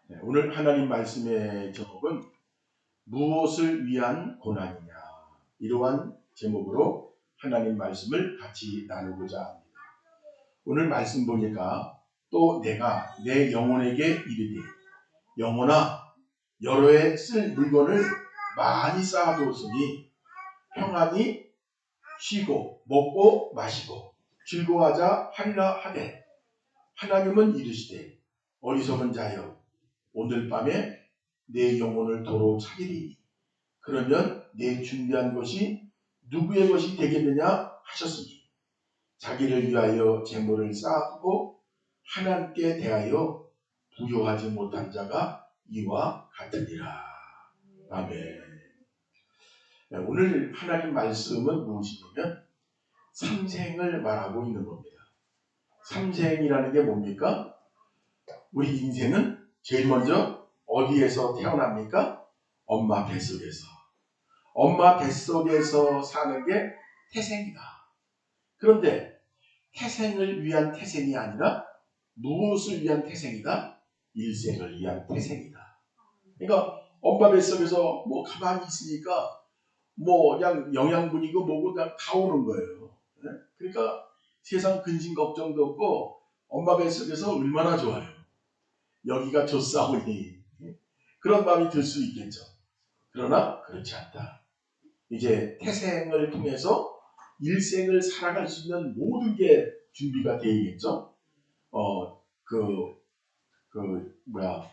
네, 오늘 하나님 말씀의 제목은 무엇을 위한 고난이냐, 이러한 제목으로 하나님 말씀을 같이 나누고자 합니다. 오늘 말씀 보니까 또 내가 내 영혼에게 이르되 영혼아 여러 해 쓸 물건을 많이 쌓아두었으니 평안히 쉬고 먹고 마시고 즐거워하자 하리라 하되 하나님은 이르시되 어리석은 자여 오늘 밤에 내 영혼을 도로 찾으리니 그러면 내 준비한 것이 누구의 것이 되겠느냐 하셨으니 자기를 위하여 재물을 쌓아두고 하나님께 대하여 부요하지 못한 자가 이와 같으니라. 아멘. 오늘 하나님 말씀은 무엇이냐면 삼생을 말하고 있는 겁니다. 삼생이라는 게 뭡니까? 우리 인생은 제일 먼저 어디에서 태어납니까? 엄마 뱃속에서. 엄마 뱃속에서 사는 게 태생이다. 그런데 태생을 위한 태생이 아니라 무엇을 위한 태생이다? 일생을 위한 태생이다. 그러니까 엄마 뱃속에서 뭐 가만히 있으니까 뭐 그냥 영양분이고 뭐고 그냥 다 오는 거예요. 그러니까 세상 근심 걱정도 없고 엄마 뱃속에서 얼마나 좋아요. 여기가 좋사오니 그런 마음이 들 수 있겠죠. 그러나 그렇지 않다. 이제 태생을 통해서 일생을 살아갈 수 있는 모든 게 준비가 되어야겠죠.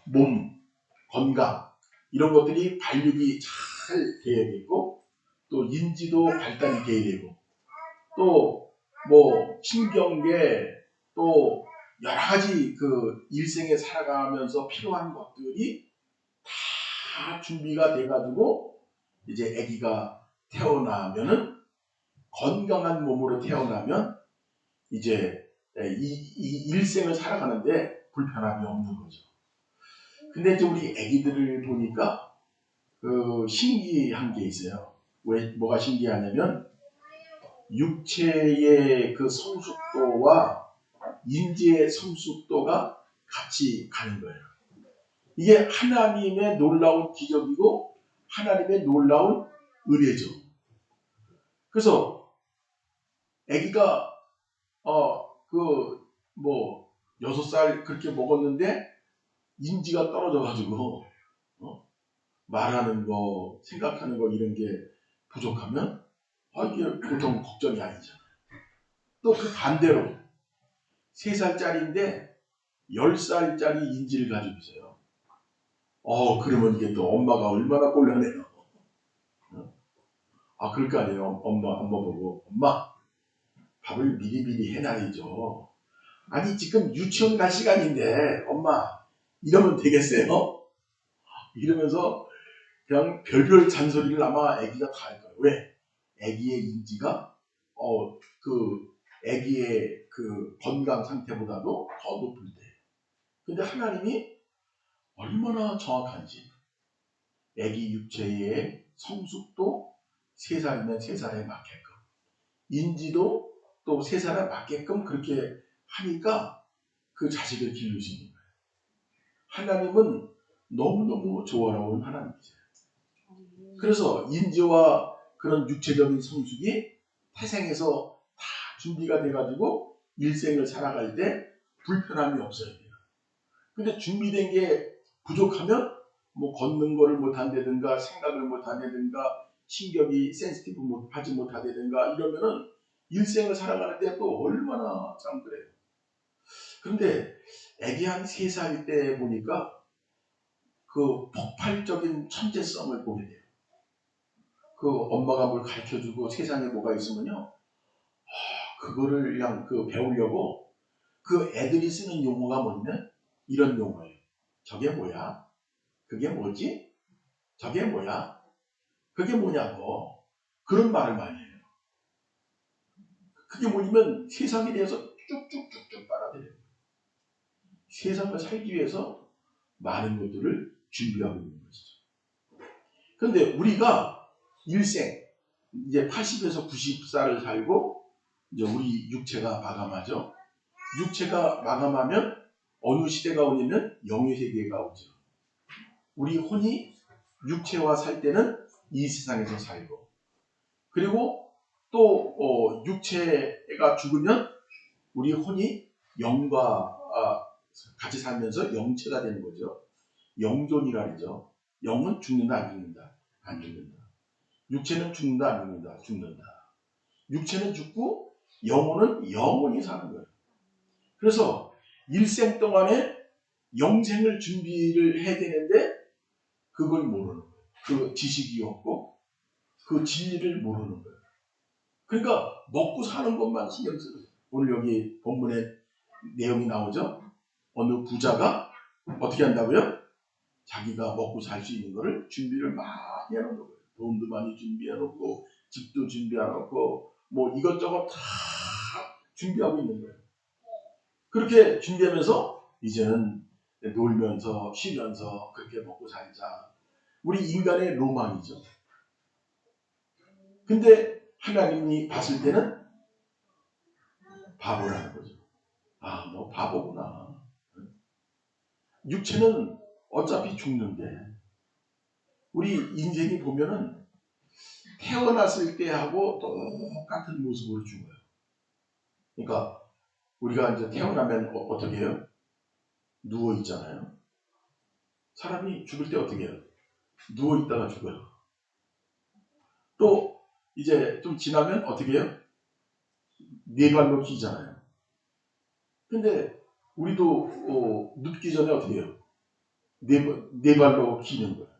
몸, 건강 이런 것들이 발육이 잘 돼야겠고 또 인지도 발달이 돼야 되고 또 뭐 신경계 또 여러 가지 그 일생에 살아가면서 필요한 것들이 다 준비가 돼가지고 이제 아기가 태어나면은 건강한 몸으로 태어나면 이제 이 일생을 살아가는데 불편함이 없는 거죠. 근데 이제 우리 아기들을 보니까 그 신기한 게 있어요. 왜 뭐가 신기하냐면 육체의 그 성숙도와 인지의 성숙도가 같이 가는 거예요. 이게 하나님의 놀라운 기적이고 하나님의 놀라운 은혜죠. 그래서 아기가 6살 그렇게 먹었는데 인지가 떨어져가지고 말하는 거, 생각하는 거 이런 게 부족하면 이게 보통 걱정이 아니죠. 또 그 반대로 3살짜리인데 10살짜리 인지를 가지고 있어요. 그러면 이게 또 엄마가 얼마나 곤란해요. 그럴 거 아니에요. 엄마 보고 엄마 밥을 미리미리 해놔야죠. 아니 지금 유치원 갈 시간인데 엄마 이러면 되겠어요? 이러면서 그냥 별별 잔소리를 아마 아기가 다 할 거예요. 왜? 아기의 인지가 아기의 그 건강 상태보다도 더 높을 때. 근데 하나님이 얼마나 정확한지 아기 육체의 성숙도 3살이면 3살에 맞게끔 인지도 또 3살에 맞게끔 그렇게 하니까 그 자식을 기를 수 있는 거예요. 하나님은 너무너무 조화로운 하나님이세요. 그래서 인지와 그런 육체적인 성숙이 태생에서 다 준비가 돼가지고 일생을 살아갈 때 불편함이 없어야 돼요. 근데 준비된 게 부족하면 뭐 걷는 거를 못한다든가 생각을 못한다든가 신경이 센시티브 하지 못하다든가 이러면은 일생을 살아가는데 또 얼마나 참 그래요. 그런데 애기 한 3살 때 보니까 그 폭발적인 천재성을 보게 돼요. 그 엄마가 뭘 가르쳐주고 세상에 뭐가 있으면요. 그거를 그냥 배우려고 그 애들이 쓰는 용어가 뭐냐면 이런 용어예요. 저게 뭐야? 그게 뭐지? 저게 뭐야? 그게 뭐냐고. 그런 말을 많이 해요. 그게 뭐냐면 세상에 대해서 쭉쭉쭉쭉 빨아들여요. 세상을 살기 위해서 많은 것들을 준비하고 있는 것이죠. 그런데 우리가 일생 이제 80에서 90살을 살고 이제 우리 육체가 마감하죠. 육체가 마감하면 어느 시대가 오냐면 영의 세계가 오죠. 우리 혼이 육체와 살 때는 이 세상에서 살고, 그리고 또 육체가 죽으면 우리 혼이 영과 같이 살면서 영체가 되는 거죠. 영존이라 그러죠. 영은 죽는다 안 죽는다? 안 죽는다. 육체는 죽는다 안 죽는다? 죽는다. 육체는 죽고 영혼은 영원히 사는 거예요. 그래서 일생 동안에 영생을 준비를 해야 되는데 그걸 모르는 거예요. 그 지식이 없고 그 진리를 모르는 거예요. 그러니까 먹고 사는 것만 신경 쓰는 거예요. 오늘 여기 본문에 내용이 나오죠. 어느 부자가 어떻게 한다고요? 자기가 먹고 살 수 있는 거를 준비를 많이 해놓는 거예요. 돈도 많이 준비해놓고 집도 준비해놓고 뭐 이것저것 다 준비하고 있는 거예요. 그렇게 준비하면서 이제는 놀면서 쉬면서 그렇게 먹고 살자. 우리 인간의 로망이죠. 근데 하나님이 봤을 때는 바보라는 거죠. 아, 너 바보구나. 육체는 어차피 죽는데 우리 인생이 보면은 태어났을 때하고 똑같은 모습으로 죽어요. 그러니까 우리가 이제 태어나면 어떻게 해요? 누워 있잖아요. 사람이 죽을 때 어떻게 해요? 누워 있다가 죽어요. 또 이제 좀 지나면 어떻게 해요? 네 발로 기잖아요. 근데 우리도 눕기 전에 어떻게 해요? 네 발로 기는 거예요.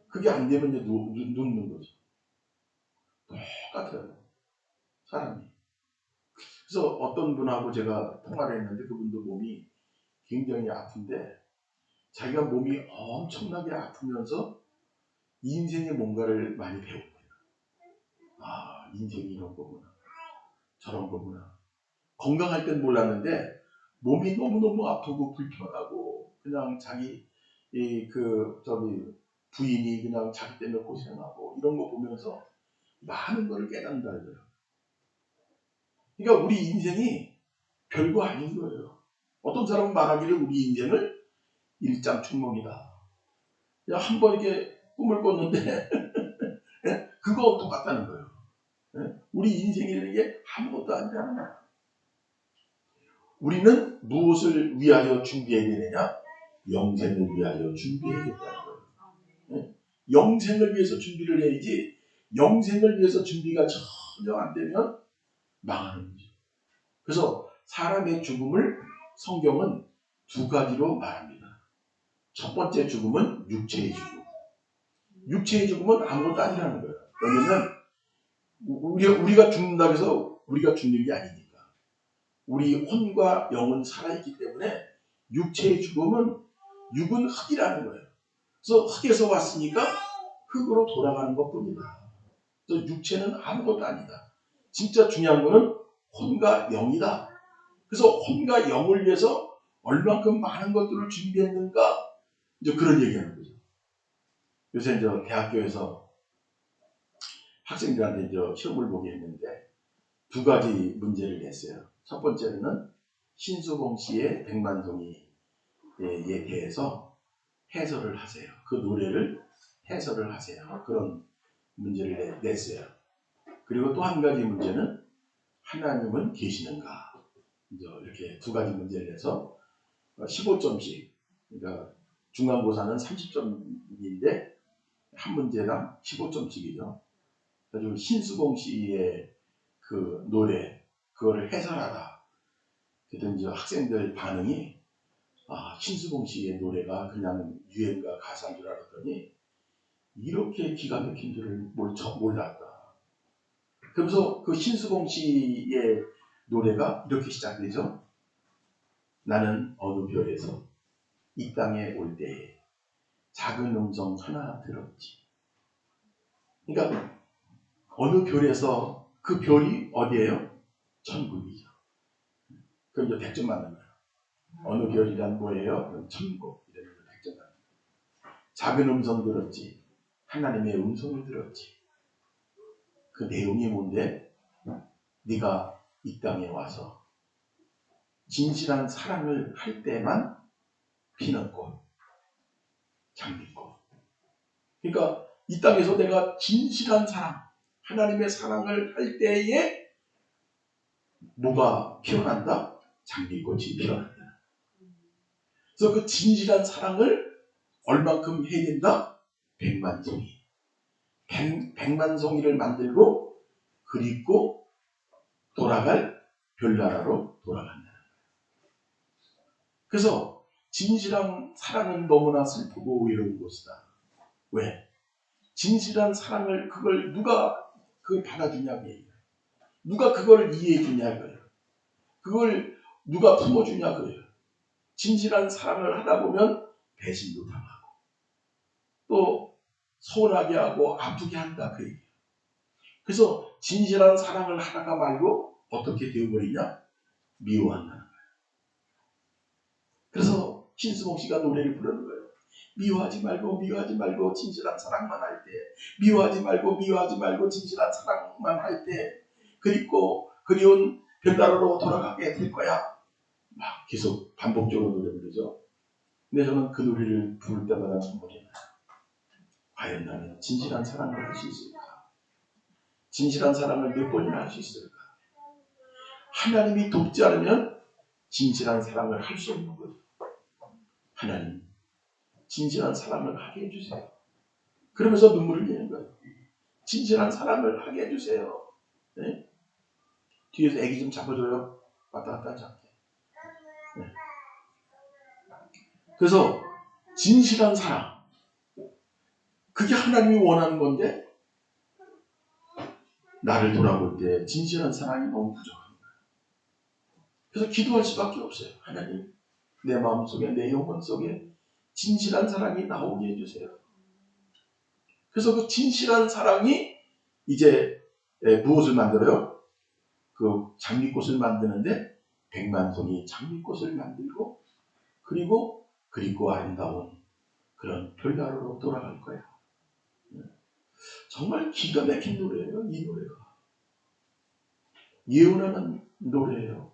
그게 안 되면 이제 눕는 거죠. 똑같아요. 사람이. 그래서 어떤 분하고 제가 통화를 했는데 그분도 몸이 굉장히 아픈데 자기가 몸이 엄청나게 아프면서 인생의 뭔가를 많이 배운 거예요. 아, 인생이 이런 거구나. 저런 거구나. 건강할 땐 몰랐는데 몸이 너무너무 아프고 불편하고 그냥 자기 부인이 그냥 자기 때문에 고생하고 이런 거 보면서 많은 걸 깨닫는다 그래요. 그러니까 우리 인생이 별거 아닌 거예요. 어떤 사람은 말하기를 우리 인생을 일장춘몽이다. 그냥 한 번 이렇게 꿈을 꿨는데 그거 똑같다는 거예요. 우리 인생이라는 게 아무것도 아니라는 거예요. 우리는 무엇을 위하여 준비해야 되느냐? 영생을 위하여 준비해야겠다는 거예요. 영생을 위해서 준비를 해야지 영생을 위해서 준비가 전혀 안 되면 망하는 거죠. 그래서 사람의 죽음을 성경은 두 가지로 말합니다. 첫 번째 죽음은 육체의 죽음. 육체의 죽음은 아무것도 아니라는 거예요. 왜냐면 우리가 죽는다고 해서 우리가 죽는 게 아니니까. 우리 혼과 영은 살아있기 때문에 육체의 죽음은 육은 흙이라는 거예요. 그래서 흙에서 왔으니까 흙으로 돌아가는 것뿐이다. 그래서 육체는 아무것도 아니다. 진짜 중요한 거는 혼과 영이다. 그래서 혼과 영을 위해서 얼만큼 많은 것들을 준비했는가? 이제 그런 얘기하는 거죠. 요새 이제 대학교에서 학생들한테 이제 시험을 보게 했는데 두 가지 문제를 냈어요. 첫 번째는 신수봉 씨의 백만송이에 대해서 해설을 하세요. 그 노래를 해설을 하세요. 그런 문제를 냈어요. 그리고 또 한 가지 문제는 하나님은 계시는가? 이제 이렇게 두 가지 문제를 내서 15점씩, 그러니까 중간고사는 30점인데 한 문제당 15점씩이죠. 그래서 신수봉 씨의 그 노래, 그거를 해설하다. 그랬더니 이제 학생들 반응이 신수봉 씨의 노래가 그냥 유행가 가사인 줄 알았더니 이렇게 기가 막힌 줄을 몰랐다. 그러면서 그 신수봉 씨의 노래가 이렇게 시작되죠. 나는 어느 별에서 이 땅에 올 때에 작은 음성 하나 들었지. 그러니까 어느 별에서 그 별이 어디예요? 천국이죠. 그럼 이제 100점 맞는 거예요. 어느 별이란 뭐예요? 그럼 천국. 이러면 100점 맞는 거예요. 작은 음성 들었지. 하나님의 음성을 들었지. 그 내용이 뭔데? 네가 이 땅에 와서 진실한 사랑을 할 때만 피는 꽃. 장미꽃. 그러니까 이 땅에서 내가 진실한 사랑, 하나님의 사랑을 할 때에 뭐가 피어난다? 장미꽃이 피어난다. 그래서 그 진실한 사랑을 얼만큼 해야 된다? 백만송이. 백만송이를 만들고 그리고 돌아갈 별나라로 돌아간다. 그래서 진실한 사랑은 너무나 슬프고 외로운 것이다. 왜? 진실한 사랑을 누가 그걸 받아주냐고요. 누가 그걸 이해해주냐고요. 그걸 누가 품어주냐고요. 진실한 사랑을 하다 보면 배신도 당하고 또 서운하게 하고 아프게 한다 그 얘기예요. 그래서 진실한 사랑을 하다가 말고 어떻게 되어버리냐? 미워한다는 거예요. 그래서 신수봉 씨가 노래를 부르는 거예요. 미워하지 말고 진실한 사랑만 할 때, 미워하지 말고 진실한 사랑만 할 때, 그리고 그리운 별나라로 돌아가게 될 거야. 막 계속 반복적으로 노래 부르죠. 근데 저는 그 노래를 부를 때마다 눈물이 나요. 과연 나는 진실한 사랑을 할 수 있을까? 진실한 사랑을 몇 번이나 할 수 있을까? 하나님이 돕지 않으면 진실한 사랑을 할 수 없는 거예요. 하나님, 진실한 사랑을 하게 해주세요. 그러면서 눈물을 흘리는 거예요. 진실한 사랑을 하게 해주세요. 네? 뒤에서 애기 좀 잡아줘요. 왔다 갔다 하지 않게. 네. 그래서 진실한 사랑, 그게 하나님이 원하는 건데 나를 돌아볼 때 진실한 사랑이 너무 부족합니다. 그래서 기도할 수밖에 없어요. 하나님, 내 마음속에 내 영혼 속에 진실한 사랑이 나오게 해주세요. 그래서 그 진실한 사랑이 이제 무엇을 만들어요? 그 장미꽃을 만드는데 백만송이 장미꽃을 만들고 그리고 아름다운 그런 별나라로 돌아갈 거야. 정말 기가 막힌 노래예요. 이 노래가 예언하는 노래예요.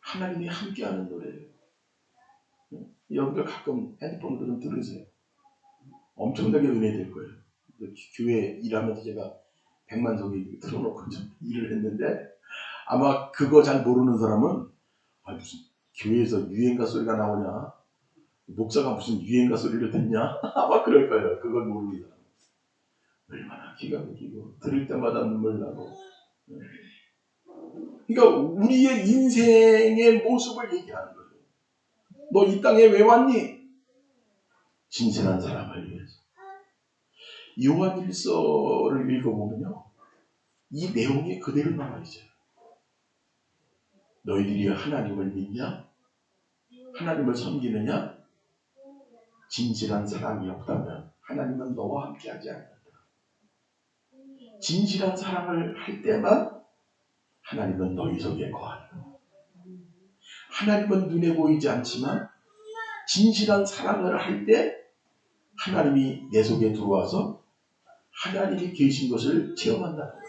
하나님이 함께하는 노래예요. 여러분들 가끔 핸드폰으로 좀 들으세요. 엄청나게 은혜될 거예요. 교회 일하면서 제가 백만송이 틀어놓고 좀 일을 했는데 아마 그거 잘 모르는 사람은 무슨 교회에서 유행가 소리가 나오냐, 목사가 무슨 유행가 소리를 듣냐 아마 그럴 거예요. 그걸 모르는 사람. 얼마나 기가 막히고 들을 때마다 눈물 나고. 그러니까 우리의 인생의 모습을 얘기하는 거예요. 너 이 땅에 왜 왔니? 진실한 사람을 위해서. 요한일서를 읽어보면요, 이 내용이 그대로 나와 있어요. 너희들이 하나님을 믿냐? 하나님을 섬기느냐? 진실한 사랑이 없다면 하나님은 너와 함께하지 않는다. 진실한 사랑을 할 때만 하나님은 너희 속에 거하리라. 하나님은 눈에 보이지 않지만 진실한 사랑을 할 때 하나님이 내 속에 들어와서 하나님이 계신 것을 체험한다는 거예요.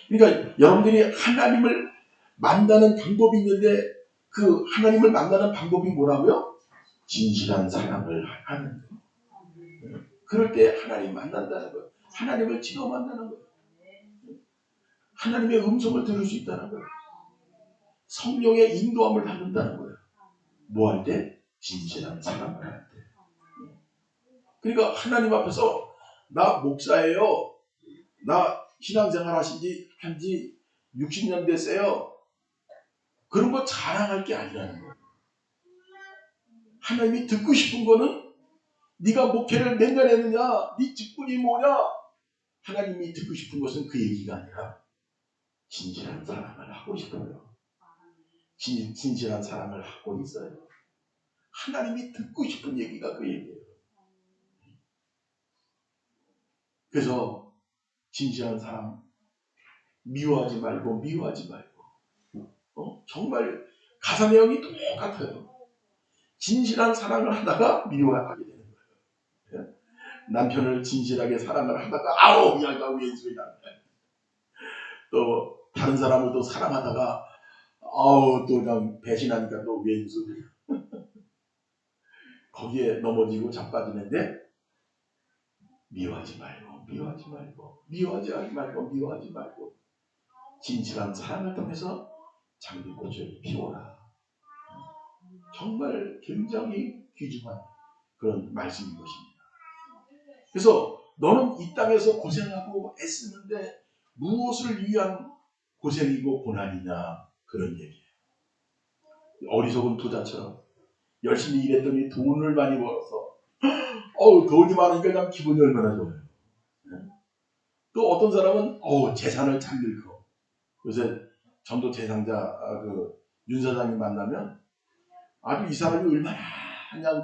그러니까 여러분들이 하나님을 만나는 방법이 있는데 그 하나님을 만나는 방법이 뭐라고요? 진실한 사랑을 하는 거예요. 그럴 때 하나님 만난다는 거예요. 하나님을 체험한다는 거예요. 하나님의 음성을 들을 수 있다는 거예요. 성령의 인도함을 받는다는 거예요. 뭐 할 때? 진실한 사랑을 할 때. 그러니까 하나님 앞에서 나 목사예요. 나 신앙생활 한지 60년 됐어요. 그런 거 자랑할 게 아니라는 거예요. 하나님이 듣고 싶은 거는 네가 목회를 몇 년 했느냐, 네 직분이 뭐냐. 하나님이 듣고 싶은 것은 그 얘기가 아니라 진실한 사랑을 하고 싶어요. 진실한 사랑을 하고 있어요. 하나님이 듣고 싶은 얘기가 그 얘기예요. 그래서 진실한 사랑, 미워하지 말고 정말 가사 내용이 똑같아요. 진실한 사랑을 하다가 미워하게 되는 거예요. 남편을 진실하게 사랑을 하다가 아우 야가 왼수이다. 또 다른 사람을 또 사랑하다가 아우 또 그냥 배신하니까 또 왼수. 거기에 넘어지고 자빠지는데 미워하지 말고 진실한 사랑을 통해서 장미꽃을 피워라. 정말 굉장히 귀중한 그런 말씀인 것입니다. 그래서 너는 이 땅에서 고생하고 애쓰는데 무엇을 위한 고생이고 고난이냐, 그런 얘기예요. 어리석은 부자처럼 열심히 일했더니 돈을 많이 벌어서 돈이 많으니까 난 기분이 얼마나 좋아요. 또 어떤 사람은 재산을 잘 늙어. 요새 전도 대상자 윤 사장님 만나면 아주 이 사람이 얼마나 그냥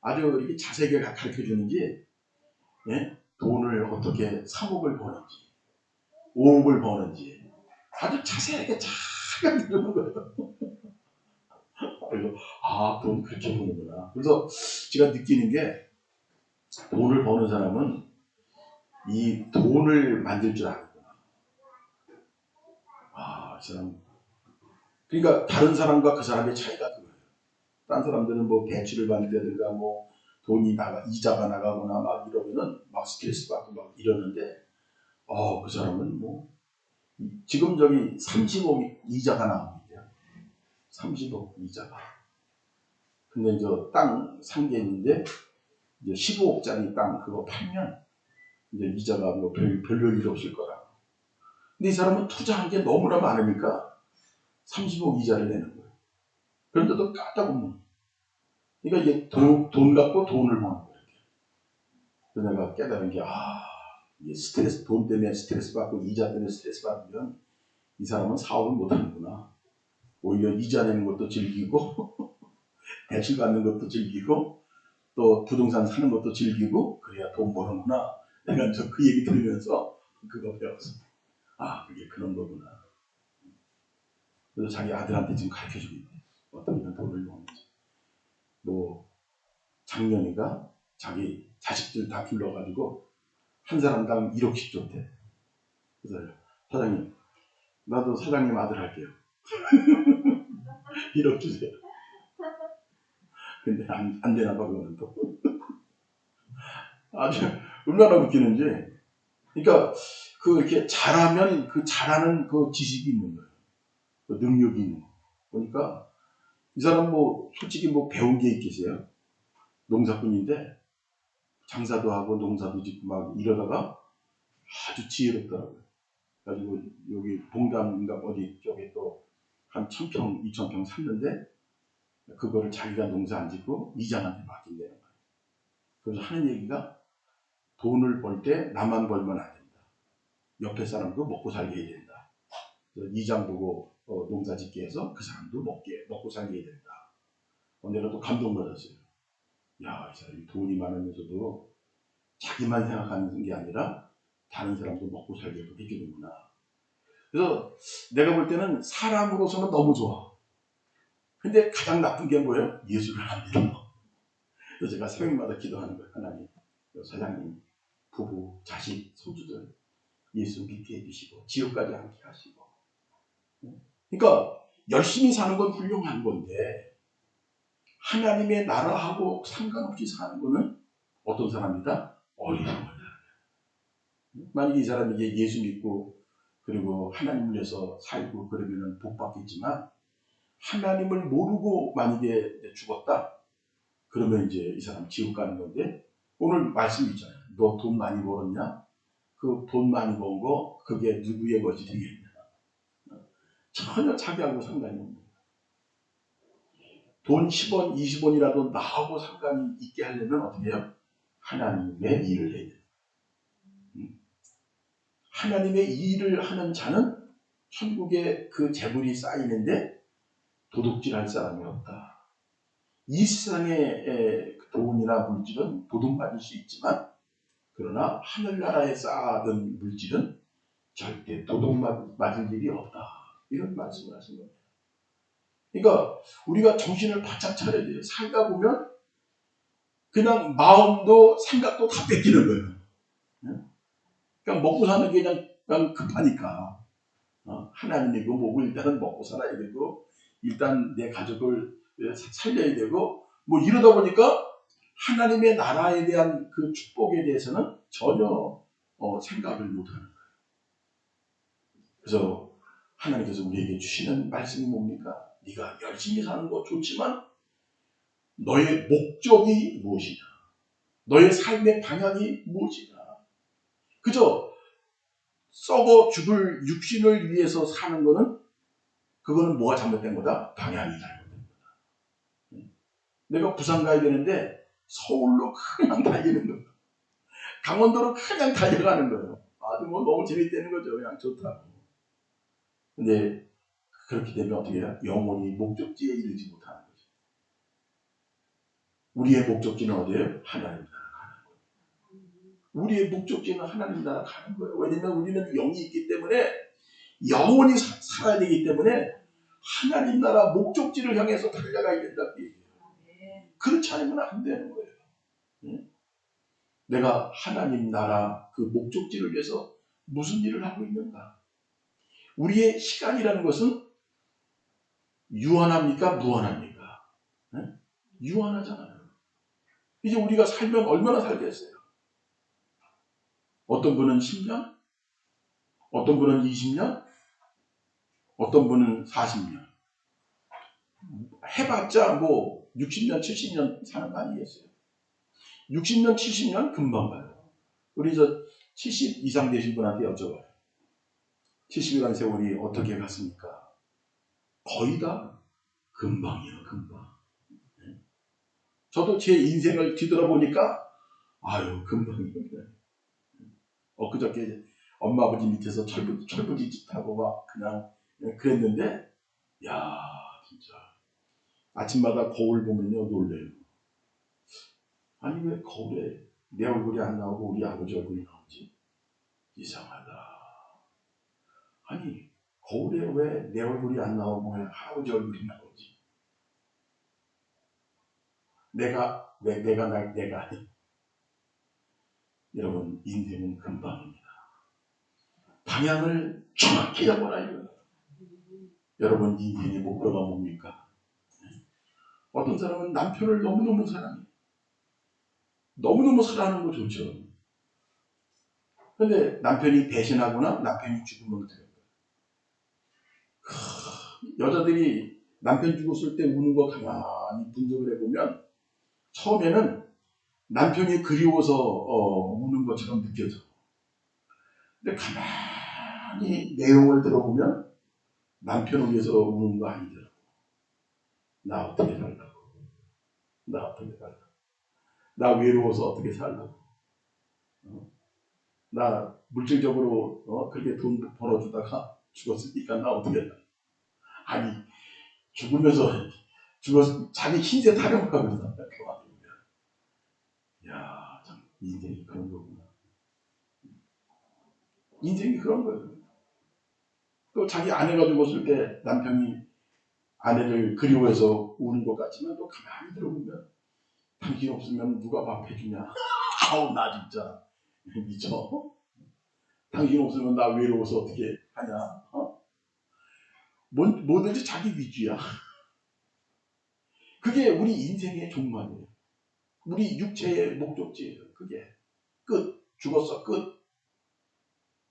아주 이렇게 자세하게 가르쳐 주는지, 예? 돈을 어떻게 3억을 버는지 5억을 버는지 아주 자세하게 잘 가르쳐 주는 거예요. 그래서 돈 그렇게 버는구나. 그래서 제가 느끼는 게, 돈을 버는 사람은 이 돈을 만들 줄 아는구나. 이 사람. 그러니까 다른 사람과 그 사람의 차이가 그거예요. 다른 사람들은 뭐 대출을 받는다든가 뭐 돈이 이자가 나가거나 막 이러면은 막 스트레스 받고 막 이러는데, 그 사람은 뭐 지금 저기 30억 이자가 나오고 있대요. 30억 이자가. 근데 이제 땅 산 게 있는데 이제 15억짜리 땅 그거 팔면 이제 이자가 뭐 별로 일 없을 거다. 근데 이 사람은 투자한 게 너무나 많으니까 30억 이자를 내는 거예요. 그런데도 까딱없는. 그러니까 이게 돈 갖고 돈을 버는 거예요. 그래서 내가 깨달은 게, 이게 스트레스, 돈 때문에 스트레스 받고 이자 때문에 스트레스 받으면 이 사람은 사업을 못 하는구나. 오히려 이자 내는 것도 즐기고 대출 받는 것도 즐기고 또 부동산 사는 것도 즐기고 그래야 돈 버는구나. 내가 그 얘기 들으면서 그거 배웠어. 그게 그런 거구나. 그래서 자기 아들한테 지금 가르쳐주고 있대. 어떻게 돈을 버는지. 뭐 작년인가 자기 자식들 다 불러가지고 한 사람당 1억씩 줬대. 그래서 사장님, 나도 사장님 아들 할게요. 1억 주세요. 근데 안 되나 봐, 그거는 또. 아주 얼마나 웃기는지. 그러니까 이렇게 잘하면 그 잘하는 그 지식이 있는 거예요. 그 능력이 있는 거예요. 그러니까 이 사람 뭐 솔직히 뭐 배운 게 있겠어요? 농사꾼인데 장사도 하고 농사도 짓고 막 이러다가 아주 지혜롭더라고요. 가지고 여기 봉담인가 어디 쪽에 또 한 1000평, 2000평 샀는데 그거를 자기가 농사 안 짓고 이장한테 맡긴다는 거예요. 그래서 하는 얘기가, 돈을 벌 때 나만 벌면 안 된다. 옆에 사람도 먹고 살게 해야 된다. 이장 보고 농사 짓게 해서 그 사람도 먹고 살게 해야 된다. 내가 또 감동받았어요. 야, 이 사람이 돈이 많으면서도 자기만 생각하는 게 아니라 다른 사람도 먹고 살게끔 해주는구나. 그래서 내가 볼 때는 사람으로서는 너무 좋아. 근데 가장 나쁜 게 뭐예요? 예수를 안 믿는 거. 그래서 제가 새벽마다 기도하는 거예요. 하나님, 사장님, 부부, 자식, 손주들 예수 믿게 해주시고 지옥까지 함께 하시고. 그러니까 열심히 사는 건 훌륭한 건데 하나님의 나라하고 상관없이 사는 거는 어떤 사람이다? 어리석은 사람. 만약에 이 사람이 예수 믿고 그리고 하나님을 위해서 살고 그러면 복 받겠지만, 하나님을 모르고 만약에 죽었다 그러면 이제 이 사람 지옥 가는 건데, 오늘 말씀 있잖아요. 너 돈 많이 벌었냐? 그 돈 많이 번 거 그게 누구의 것이 되겠냐? 전혀 자기하고 상관이 없는 거예요. 돈 10원, 20원이라도 나하고 상관이 있게 하려면 어떻게 해요? 하나님의 일을 해야 돼요. 하나님의 일을 하는 자는 천국에 그 재물이 쌓이는데 도둑질할 사람이 없다. 이 세상의 돈이나 물질은 도둑맞을 수 있지만, 그러나 하늘나라에 쌓아둔 물질은 절대 도둑맞을 일이 없다. 이런 말씀을 하신 겁니다. 그러니까 우리가 정신을 바짝 차려야 돼요. 살다 보면 그냥 마음도 생각도 다 뺏기는 거예요. 그냥 먹고 사는 게 그냥 급하니까. 하나님이고 뭐고 일단은 먹고 살아야 되고 일단 내 가족을 살려야 되고 뭐 이러다 보니까 하나님의 나라에 대한 그 축복에 대해서는 전혀 생각을 못하는 거예요. 그래서 하나님께서 우리에게 주시는 말씀이 뭡니까? 네가 열심히 사는 거 좋지만 너의 목적이 무엇이냐? 너의 삶의 방향이 무엇이냐? 그저 썩어 죽을 육신을 위해서 사는 거는 그거는 뭐가 잘못된 거다? 방향이 잘못된 거다. 내가 부산 가야 되는데 서울로 그냥 달리는 거예요. 강원도로 그냥 달려가는 거예요. 아주 뭐 너무 재밌다는 거죠. 그냥 좋다고. 근데 그렇게 되면 어떻게 해요? 영원히 목적지에 이르지 못하는 거죠. 우리의 목적지는 어디예요? 하나님 나라 가는 거예요. 우리의 목적지는 하나님 나라 가는 거예요. 왜냐하면 우리는 영이 있기 때문에 영원히 살아야 되기 때문에 하나님 나라 목적지를 향해서 달려가야 된다고 얘기해요. 그렇지 않으면 안 되는 거예요. 응? 내가 하나님 나라 그 목적지를 위해서 무슨 일을 하고 있는가? 우리의 시간이라는 것은 유한합니까? 무한합니까? 응? 유한하잖아요. 이제 우리가 살면 얼마나 살겠어요? 어떤 분은 10년? 어떤 분은 20년? 어떤 분은 40년? 해봤자 뭐 60년, 70년 사는 거 아니겠어요? 60년, 70년 금방 가요. 우리 저 70 이상 되신 분한테 여쭤봐요. 70이라는 세월이 어떻게 갔습니까? 거의 다 금방이에요, 금방. 저도 제 인생을 뒤돌아보니까 아유, 금방이에요. 엊그저께 엄마 아버지 밑에서 철부지 짓하고 막 그냥 그랬는데, 야, 진짜. 아침마다 거울 보면요, 놀래요. 아니, 왜 거울에 내 얼굴이 안 나오고 우리 아버지 얼굴이 나오지? 이상하다. 아니, 거울에 왜 내 얼굴이 안 나오고 왜 할아버지 얼굴이 나오지? 내가. 여러분, 인생은 금방입니다. 방향을 정확히 잡아라 이거예요. 여러분, 인생의 목표가 뭡니까? 어떤 사람은 남편을 너무너무 사랑해요. 너무너무 사랑하는 거 좋죠. 근데 남편이 배신하거나 남편이 죽으면 어떡해요? 여자들이 남편 죽었을 때 우는 거 가만히 분석을 해보면 처음에는 남편이 그리워서 우는 것처럼 느껴져. 근데 가만히 내용을 들어보면 남편을 위해서 우는 거 아니더라고. 나 어떻게 살라고? 나 어떻게 살라고? 나 외로워서 어떻게 살라고? 나 물질적으로 그렇게 돈 벌어주다가 죽었으니까 나 어떻게 살라고? 아니 죽어서 자기 흰새 타령하거든. 야, 참 인생이 그런 거구나. 인생이 그런 거예요. 또 자기 아내가 죽었을 때 남편이 아내를 그리워해서 우는 것 같지만 또 가만히 들어보면 당신 없으면 누가 밥 해주냐? 아우 나 진짜 미쳐. 당신 없으면 나 외로워서 어떻게 하냐? 뭐든지 자기 위주야. 그게 우리 인생의 종말이에요. 우리 육체의 목적지예요. 그게 끝. 죽었어 끝.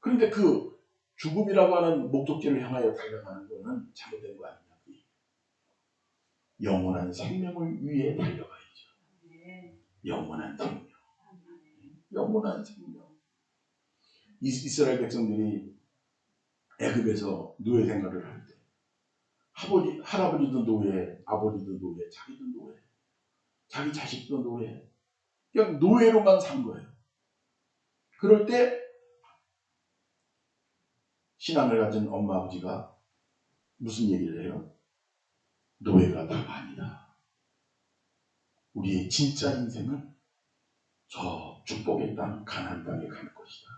그런데 그 죽음이라고 하는 목적지를 향하여 달려가는 것은 잘못된 거 아니냐. 영원한 생명을 위해 달려가야죠. 영원한 생명. 영원한 생명. 이스라엘 백성들이 애굽에서 노예 생활을 할 때 할아버지도 노예, 아버지도 노예, 자기도 노예, 자기 자식도 노예. 그냥 노예로만 산 거예요. 그럴 때 신앙을 가진 엄마 아버지가 무슨 얘기를 해요? 노예가 다가 아니다. 우리의 진짜 인생은 저 축복의 땅, 가나안 땅에 갈 것이다.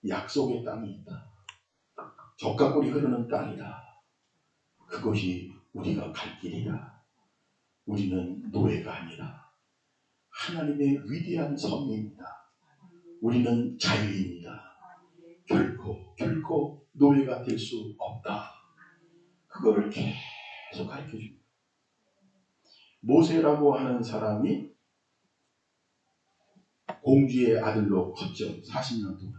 약속의 땅이 있다. 젖과 꿀이 흐르는 땅이다. 그것이 우리가 갈 길이다. 우리는 노예가 아니라 하나님의 위대한 섭리입니다. 우리는 자유입니다. 결코 노예가 될 수 없다. 그거를 계속 가르쳐줍니다. 모세라고 하는 사람이 공주의 아들로 컸죠. 40년 동안.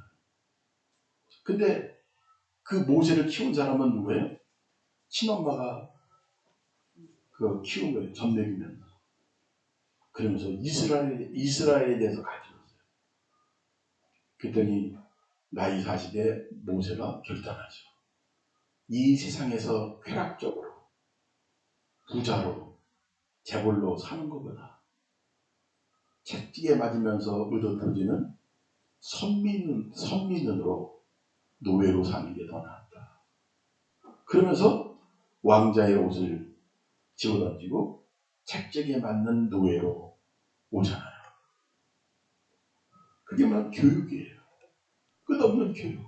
근데 그 모세를 키운 사람은 누구예요? 친엄마가 그 키운 거예요. 젖 먹이면서. 그러면서 이스라엘에 대해서 가르쳐줬어요. 그랬더니 나이 40에 모세가 결단하죠. 이 세상에서 쾌락적으로 부자로 재벌로 사는 것보다 채찍에 맞으면서 얻어터지는 선민으로 노예로 사는 게 더 낫다. 그러면서 왕자의 옷을 집어던지고 채찍에 맞는 노예로 오잖아요. 그게 뭐 교육이에요. 끝없는 교육.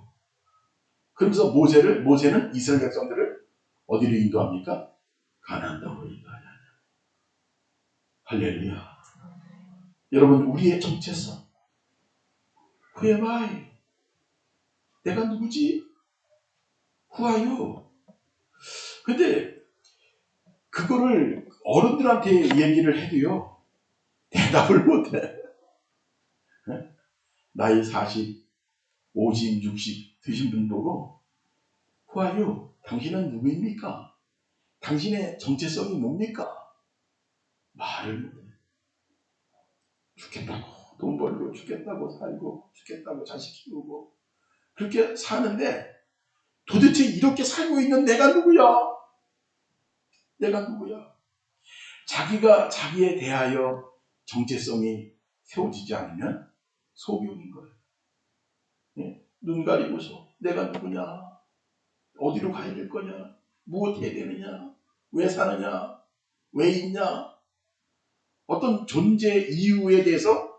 그러면서 모세는 이스라엘 백성들을 어디로 인도합니까? 가나안 땅으로 인도하냐. 할렐루야. 여러분, 우리의 정체성. Who am I? 내가 누구지? Who are you? 근데 그거를 어른들한테 얘기를 해도요, 대답을 못해. 나이 40, 50, 60 드신 분 보고 Who are you? 당신은 누구입니까? 당신의 정체성이 뭡니까? 말을 못해. 죽겠다고 돈 벌고 죽겠다고 살고 죽겠다고 자식 키우고 그렇게 사는데 도대체 이렇게 살고 있는 내가 누구야? 내가 누구야? 자기가 자기에 대하여 정체성이 세워지지 않으면 소경인 거예요. 네? 눈 가리고서 내가 누구냐? 어디로 가야 될 거냐? 무엇 해야 되느냐? 왜 사느냐? 왜 있냐? 어떤 존재 이유에 대해서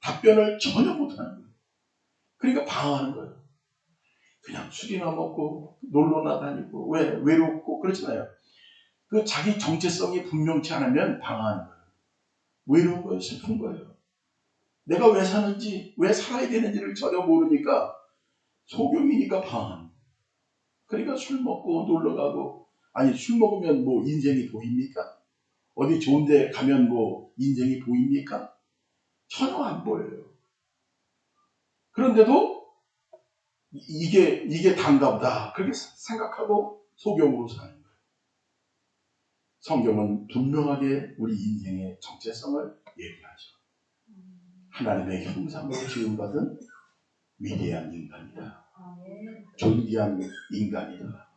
답변을 전혀 못하는 거예요. 그러니까 방황하는 거예요. 그냥 술이나 먹고 놀러나 다니고 왜 외롭고 그렇잖아요. 그 자기 정체성이 분명치 않으면 방황하는 거예요. 외로운 거예요. 슬픈 거예요. 내가 왜 사는지 왜 살아야 되는지를 전혀 모르니까 소경이니까 방황. 그러니까 술 먹고 놀러 가고 아니 술 먹으면 뭐 인생이 보입니까? 어디 좋은 데 가면 뭐 인생이 보입니까? 전혀 안 보여요. 그런데도 이게 단가 보다 그렇게 생각하고 소경으로 사는 거예요. 성경은 분명하게 우리 인생의 정체성을 얘기하죠. 하나님의 형상으로 지음받은 위대한 인간이다. 존귀한 인간이다.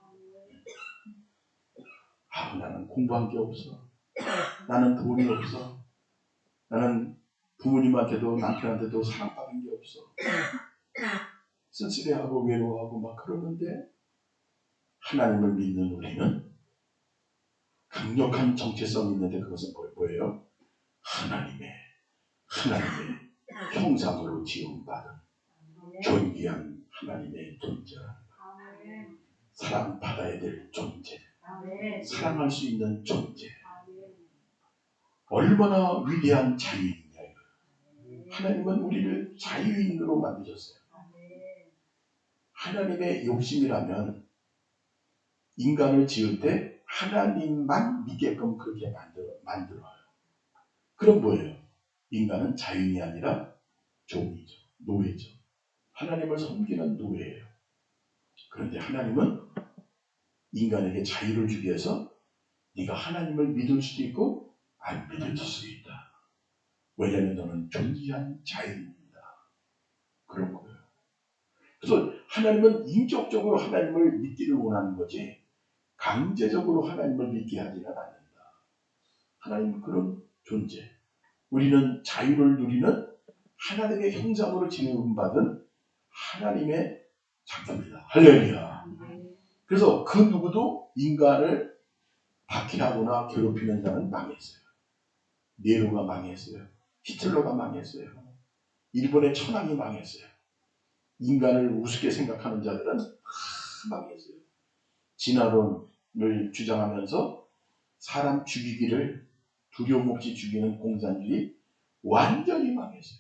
나는 공부한 게 없어. 나는 돈이 없어. 나는 부모님한테도 남편한테도 사랑받은 게 없어. 쓸쓸해하고 외로워하고 막 그러는데 하나님을 믿는 우리는 강력한 정체성이 있는데 그것은 뭐예요? 하나님의 형상으로 지음받은 존귀한 하나님의 존재. 사랑받아야 될 존재. 사랑할 수 있는 존재. 얼마나 위대한 자유인이냐. 하나님은 우리를 자유인으로 만드셨어요. 하나님의 욕심이라면 인간을 지을 때 하나님만 믿게끔 그렇게 만들어요. 그럼 뭐예요? 인간은 자유인이 아니라 종이죠. 노예죠. 하나님을 섬기는 노예예요. 그런데 하나님은 인간에게 자유를 주기 위해서 네가 하나님을 믿을 수도 있고 안 믿을 수도 있다. 왜냐하면 너는 존귀한 자유입니다. 그런 거예요. 그래서 하나님은 인격적으로 하나님을 믿기를 원하는 거지 강제적으로 하나님을 믿게 하지는 않는다. 하나님은 그런 존재. 우리는 자유를 누리는 하나님의 형상으로 지음받은 하나님의 작품이다. 할렐루야. 그래서 그 누구도 인간을 박해하거나 괴롭히는 자는 망했어요. 네로가 망했어요. 히틀러가 망했어요. 일본의 천황이 망했어요. 인간을 우습게 생각하는 자들은 망했어요. 진화론을 주장하면서 사람 죽이기를 두려움 없이 죽이는 공산주의 완전히 망했어요.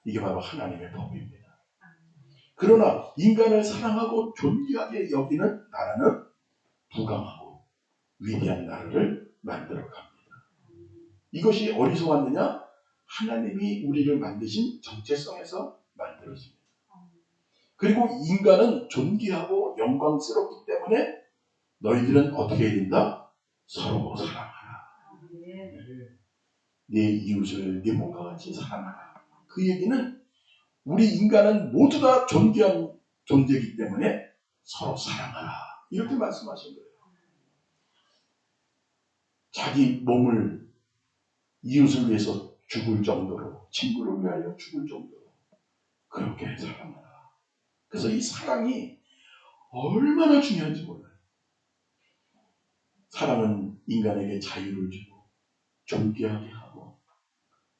이게 바로 하나님의 법입니다. 그러나 인간을 사랑하고 존귀하게 여기는 나라는 부강하고 위대한 나라를 만들어 갑니다. 이것이 어디서 왔느냐? 하나님이 우리를 만드신 정체성에서 만들어집니다. 그리고 인간은 존귀하고 영광스럽기 때문에 너희들은 어떻게 해야 된다? 서로 사랑하라. 내 이웃을 내 몸과 같이 사랑하라. 그 얘기는 우리 인간은 모두 다 존귀한 존재이기 때문에 서로 사랑하라. 이렇게 말씀하신 거예요. 자기 몸을 이웃을 위해서 죽을 정도로, 친구를 위하여 죽을 정도로 그렇게 사랑하라. 그래서 이 사랑이 얼마나 중요한지 몰라요. 사랑은 인간에게 자유를 주고 존귀하게 하고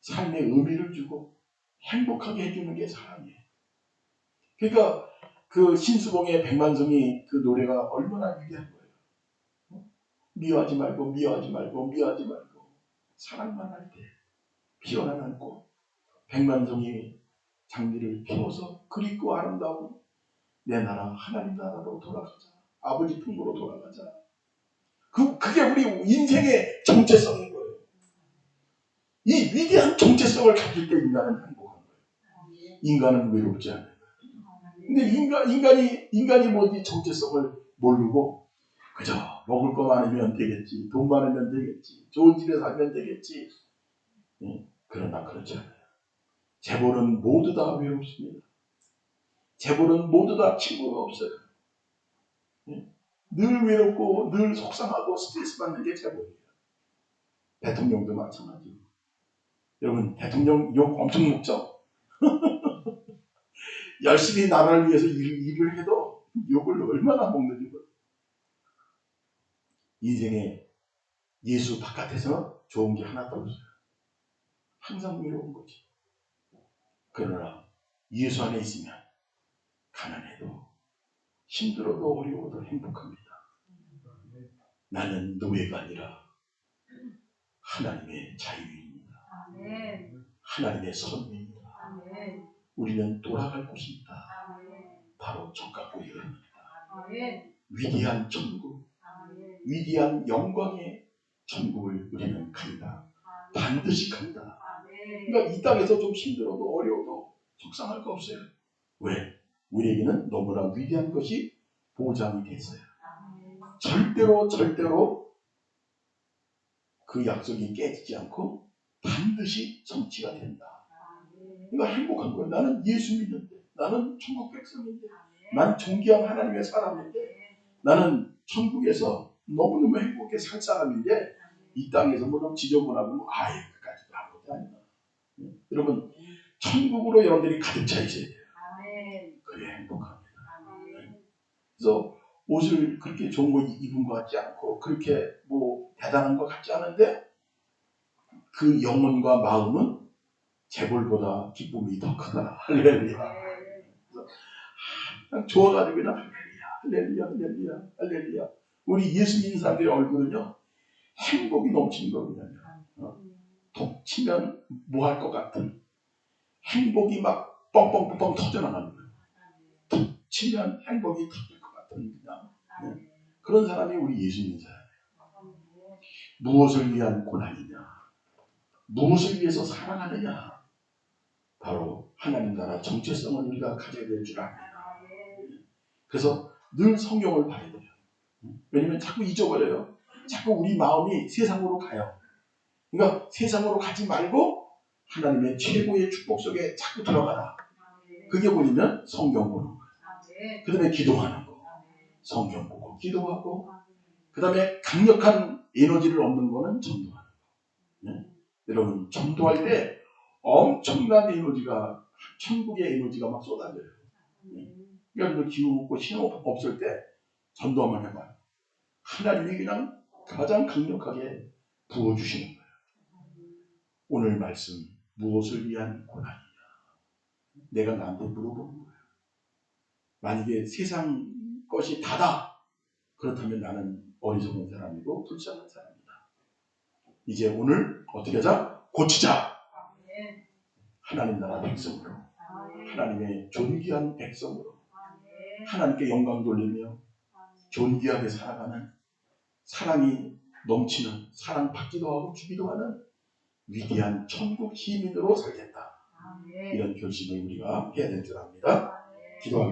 삶의 의미를 주고 행복하게 해주는 게 사랑이에요. 그러니까 그 신수봉의 백만송이 그 노래가 얼마나 위대한 거예요. 미워하지 말고 미워하지 말고 미워하지 말고 사랑만 할 때 피어나는 꽃 백만송이 장미를 피워서 그립고 아름다운 내 나라 하나님 나라로 돌아가자. 아버지 품으로 돌아가자. 그게 우리 인생의 정체성인 거예요. 이 위대한 정체성을 가질 때 인간은 행복한 거예요. 인간은 외롭지 않아요. 근데 인간이 뭐지 정체성을 모르고 그저 먹을 거 많으면 되겠지, 돈 많으면 되겠지, 좋은 집에 살면 되겠지. 그러나 그렇지 않아요. 재벌은 모두 다 외롭습니다. 재벌은 모두 다 친구가 없어요. 늘 외롭고 늘 속상하고 스트레스 받는 게 재벌이에요. 대통령도 마찬가지고. 여러분 대통령 욕 엄청 먹죠? 열심히 나라를 위해서 일을 해도 욕을 얼마나 먹는지 몰라요. 인생에 예수 바깥에서 좋은 게 하나도 없어요. 항상 외로운 거지. 그러나 예수 안에 있으면 가난해도 힘들어도 어려워도 행복합니다. 나는 노예가 아니라 하나님의 자유인입니다. 하나님의 선비입니다. 우리는 돌아갈 곳이 있다. 바로 적각고입니다. 위대한 천국, 위대한 영광의 천국을 우리는 간다. 반드시 간다. 그러니까 이 땅에서 좀 힘들어도 어려워도 속상할 거 없어요. 왜? 우리에게는 너무나 위대한 것이 보장이 됐어요. 절대로 그 약속이 깨지지 않고 반드시 성취가 된다. 그러니까 행복한 거예요. 나는 예수 믿는데, 나는 천국 백성인데, 난 존귀한 하나님의 사람인데, 나는 천국에서 너무너무 행복하게 살 사람인데 이 땅에서 뭐좀 지저분하고 아예 그까지도 아무것도 아니다. 여러분 천국으로 여러분들이 가득 차 있어야 돼요. 그래야 행복합니다. 그래서 옷을 그렇게 좋은 거 입은 것 같지 않고 그렇게 뭐 대단한 것 같지 않은데 그 영혼과 마음은 재벌보다 기쁨이 더 크다. 할렐루야. 그냥 좋아가지고 그냥 할렐루야. 우리 예수 믿는 사람들의 얼굴은요 행복이 넘치는 거거든요. 톡 치면 뭐 할 것 같은 행복이 막 뻥뻥뻥뻥 터져나가는 거예요. 톡 치면 행복이 터질 것 같은 그냥 그런 사람이 우리 예수 믿는 사람이에요. 무엇을 위한 고난이냐, 무엇을 위해서 사랑하느냐, 바로 하나님 나라 정체성을 우리가 가져야 될 줄 압니다. 그래서 늘 성경을 봐야 돼요. 왜냐면 자꾸 잊어버려요. 자꾸 우리 마음이 세상으로 가요. 그러니까 세상으로 가지 말고 하나님의 최고의 축복 속에 자꾸 들어가라. 그게 뭐냐면 성경 보는 거예요. 그 다음에 기도하는 거. 성경 보고 기도하고 그 다음에 강력한 에너지를 얻는 거는 전도하는 거. 네? 여러분 전도할 때 엄청난 에너지가 천국의 에너지가 막 쏟아져요. 그러니까 기운 없고 신호 없을 때 전도 한번 해봐요. 하나님이 그냥 가장 강력하게 부어주시는 거예요. 오늘 말씀 무엇을 위한 고난이냐 내가 나한테 물어보는 거예요. 만약에 세상 것이 다다 그렇다면 나는 어리석은 사람이고 불쌍한 사람이다. 이제 오늘 어떻게 하자? 고치자. 하나님 나라 백성으로 하나님의 존귀한 백성으로 하나님께 영광 돌리며 존귀하게 살아가는 사랑이 넘치는 사랑받기도 하고 주기도 하는 위대한 천국 시민으로 살겠다. 아멘. 이런 결심을 우리가 해야 될 줄 압니다. 기도하겠습니다.